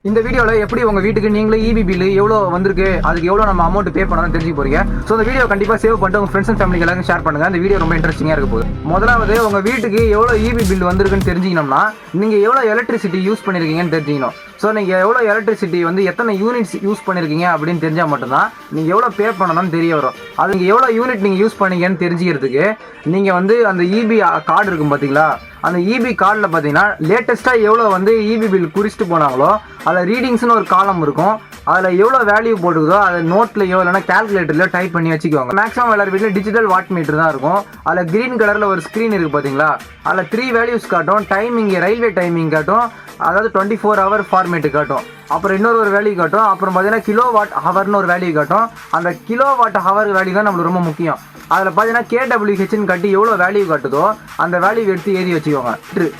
இந்த வீடியோவில் எப்படி உங்கள் வீட்டுக்கு நீங்களே இபி பில்லு எவ்வளோ வந்திருக்கு, அதுக்கு எவ்வளோ நம்ம அமௌண்ட் பே பண்ணணும்னு தெரிஞ்சுக்க போறீங்க. ஸோ இந்த வீடியோ கண்டிப்பாக சேவ் பண்ணிட்டு உங்கள் ஃப்ரெண்ட்ஸ் அண்ட் ஃபேமிலிக்கு எல்லாரும் ஷேர் பண்ணுங்க. இந்த வீடியோ ரொம்ப இன்ட்ரெஸ்டிங்காக இருக்க போகுது. முதலாவது உங்கள் வீட்டுக்கு எவ்வளோ இபி பில் வந்திருக்குன்னு தெரிஞ்சிக்கணும்னா நீங்கள் எவ்வளோ எலக்ட்ரிசிட்டி யூஸ் பண்ணியிருக்கீங்கன்னு தெரிஞ்சிக்கணும். ஸோ நீங்கள் எவ்வளோ எலக்ட்ரிசிட்டி வந்து எத்தனை யூனிட்ஸ் யூஸ் பண்ணியிருக்கீங்க அப்படின்னு தெரிஞ்சால் மட்டும்தான் நீங்கள் எவ்வளோ பே பண்ணணும்னு தெரிய வரும். அது நீங்கள் எவ்வளோ யூனிட் நீங்கள் யூஸ் பண்ணீங்கன்னு தெரிஞ்சுக்கிறதுக்கு நீங்கள் வந்து அந்த இபி கார்டு இருக்கும் பார்த்தீங்களா, அந்த இபி கார்டில் பார்த்தீங்கன்னா லேட்டஸ்ட்டாக எவ்வளோ வந்து இபி பில் குறிச்சிட்டு போனாங்களோ அதில் ரீடிங்ஸ்னு ஒரு காலம் இருக்கும். அதில் எவ்வளோ வேல்யூ போட்டுக்குதோ அதை நோட்லையோ இல்லைனா கேல்குலேட்டர்லையோ டைப் பண்ணி வச்சுக்குவாங்க. மேக்ஸிமம் எல்லார் வீட்டில் டிஜிட்டல் வாட் மீட்டர் தான் இருக்கும். அதில் க்ரீன் கலரில் ஒரு ஸ்க்ரீன் இருக்குது பார்த்தீங்களா, அதில் 3 வேல்யூஸ் காட்டும். டைமிங், ரயில்வே டைமிங் காட்டும், அதாவது 24 ஹவர் ஃபார்மேட்டு காட்டும். அப்புறம் இன்னொரு வேல்யூ காட்டும். அப்புறம் பார்த்தீங்கன்னா கிலோ வாட் ஹவர்னு ஒரு வேல்யூ காட்டும். அந்த கிலோ வாட் ஹவர் வேல்யூ தான் நம்மளுக்கு ரொம்ப முக்கியம். அதில் பார்த்தீங்கன்னா KWHன்னு கட்டி எவ்வளோ வேல்யூ காட்டுதோ அந்த வேல்யூ எடுத்து ஏறி வச்சுக்கோங்க.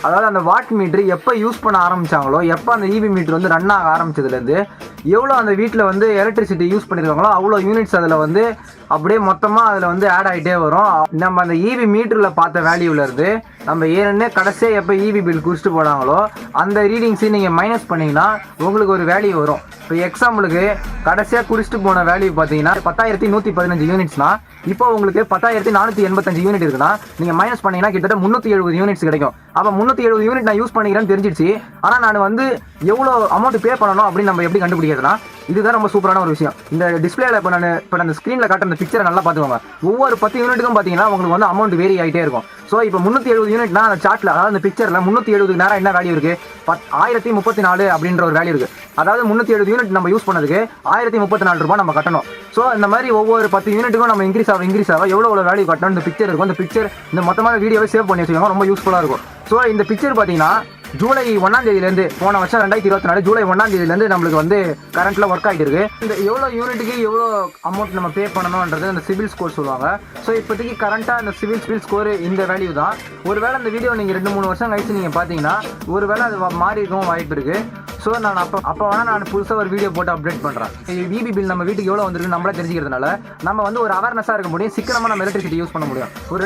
அதாவது அந்த வாட் மீட்ரு எப்போ யூஸ் பண்ண ஆரம்பித்தாங்களோ, எப்போ அந்த இபி மீட்ரு வந்து ரன் ஆக ஆரம்பிச்சதுலேருந்து எவ்வளோ அந்த வீட்டில் வந்து எலக்ட்ரிசிட்டி யூஸ் பண்ணியிருக்காங்களோ அவ்வளோ யூனிட்ஸ் அதில் வந்து அப்படியே மொத்தமாக அதில் வந்து ஆட் ஆகிட்டே வரும். நம்ம அந்த இபி மீட்டரில் பார்த்த வேல்யூவிலேருந்து நம்ம ஏற்கனவே கடைசியாக எப்போ இபி பில் குறிச்சிட்டு போனாங்களோ அந்த ரீடிங்ஸையும் நீங்கள் மைனஸ் பண்ணிங்கன்னா உங்களுக்கு ஒரு வேல்யூ வரும். இப்போ எக்ஸாம்பிளுக்கு கடைசியாக குறிச்சிட்டு போன வேல்யூ பார்த்தீங்கன்னா 10,115 யூனிட்ஸ்னால் இப்போ உங்களுக்கு 10,485 யூனிட் இருக்குன்னா நீங்கள் மைனஸ் பண்ணிங்கன்னா கிட்டத்தட்ட 370 யூனிட்ஸ் கிடைக்கும். அப்போ 370 யூனிட் நான் யூஸ் பண்ணிக்கிறேன்னு தெரிஞ்சிடுச்சு. ஆனால் நான் வந்து எவ்வளோ அமௌண்ட் பே பண்ணணும் அப்படின்னு நம்ம எப்படி கண்டுபிடிக்கிறதுனா இதுதான் ரொம்ப சூப்பரான ஒரு விஷயம். இந்த டிஸ்பிளேல இப்போ அந்த ஸ்க்ரீனில் காட்டுற அந்த பிக்சரை நல்லா பார்த்துக்கோங்க. ஒவ்வொரு 10 யூனிட்டுக்கும் பார்த்தீங்கன்னா உங்களுக்கு வந்து அமௌண்ட் வேரி ஆகிட்டே இருக்கும். ஸோ இப்போ 370 யூனிட்னா அந்த சார்ட்டில், அதாவது அந்த பிக்சரில் 370 நேரம் என்ன வேல்யூ இருக்குது, 1034 அப்படின்ற ஒரு வேல்யூ இருக்குது. அதாவது 370 யூனிட் நம்ம யூஸ் பண்ணதுக்கு 1034 ரூபாய் நம்ம கட்டணும். ஸோ இந்த மாதிரி ஒவ்வொரு 10 யூனிட்டுக்கும் நம்ம இன்க்ரீஸ் ஆக எவ்வளோ வேல்யூ கட்டணும் இந்த பிக்சர் இருக்கும். இந்த பிக்சர் இந்த மொத்தமான வீடியோவை சேவ் பண்ணி வச்சுக்கோங்க, ரொம்ப யூஸ்ஃபுல்லாக இருக்கும். ஸோ இந்த பிக்சர் பார்த்தீங்கன்னா ஜூலை 1ஆம் தேதியிலேருந்து, போன வருஷம் 2024 ஜூலை 1ஆம் தேதியிலேருந்து நம்மளுக்கு வந்து கரண்ட்டில் ஒர்க் ஆகிட்டு இருக்கு. இந்த எவ்வளோ யூனிட்டுக்கு எவ்வளோ அமௌண்ட் நம்ம பே பண்ணணுன்றது அந்த சிவில் ஸ்கோர் சொல்லுவாங்க. ஸோ இப்போதைக்கு கரண்ட்டாக அந்த சிவில் ஸ்கோர் இந்த வேல்யூ தான். ஒருவேளை இந்த வீடியோ நீங்கள் 2-3 வருஷம் கழிச்சு நீங்கள் பார்த்தீங்கன்னா ஒருவேளை அது மாறி இருக்கவும் வாய்ப்பு இருக்குது. ஸோ நான் அப்போ வேணால் நான் புதுசாக ஒரு வீடியோ போட்டு அப்டேட் பண்ணுறேன். இபி பில் நம்ம வீட்டுக்கு எவ்வளோ வந்திருக்கு நம்மளே தெரிஞ்சுக்கிறதுனால நம்ம வந்து ஒரு அவேர்னஸாக இருக்க முடியும், சிக்கனமாக நம்ம எலக்ட்ரிசிட்டி யூஸ் பண்ண முடியும். ஒரு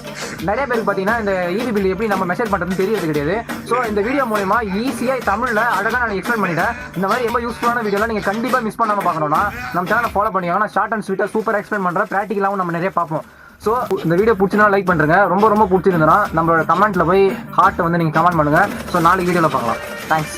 நிறைய பேருக்கு பார்த்தீங்கன்னா இந்த இபி பில் எப்படி நம்ம மெஷர் பண்ணுறதுன்னு தெரியறது கிடையாது. ஸோ இந்த வீடியோ மூலமா ஈஸியாக தமிழில் அழகாக நான் எக்ஸ்பிளைன் பண்ணிட்டேன். இந்த மாதிரி ரொம்ப யூஸ்ஃபுல்லான வீடியோலாம் நீங்கள் கண்டிப்பாக மிஸ் பண்ணாமல் பார்க்கணும்னா நம்ம சேனலை ஃபாலோ பண்ணிக்கோங்க. நான் ஷார்ட் அண்ட் ஸ்வீட்டாக சூப்பராக எக்ஸ்பிளைன் பண்ணுறேன், ப்ராக்டிக்கலாகவும் நம்ம நிறைய பார்ப்போம். ஸோ இந்த வீடியோ பிடிச்சினா லைக் பண்ணுறேங்க. ரொம்ப பிடிச்சிருந்ததுன்னா நம்மளோட கமெண்ட்டில் போய் ஹார்ட்டை வந்து நீங்கள் கமெண்ட் பண்ணுங்கள். ஸோ நாளைக்கு வீடியோவில் பார்க்கலாம். தேங்க்ஸ்.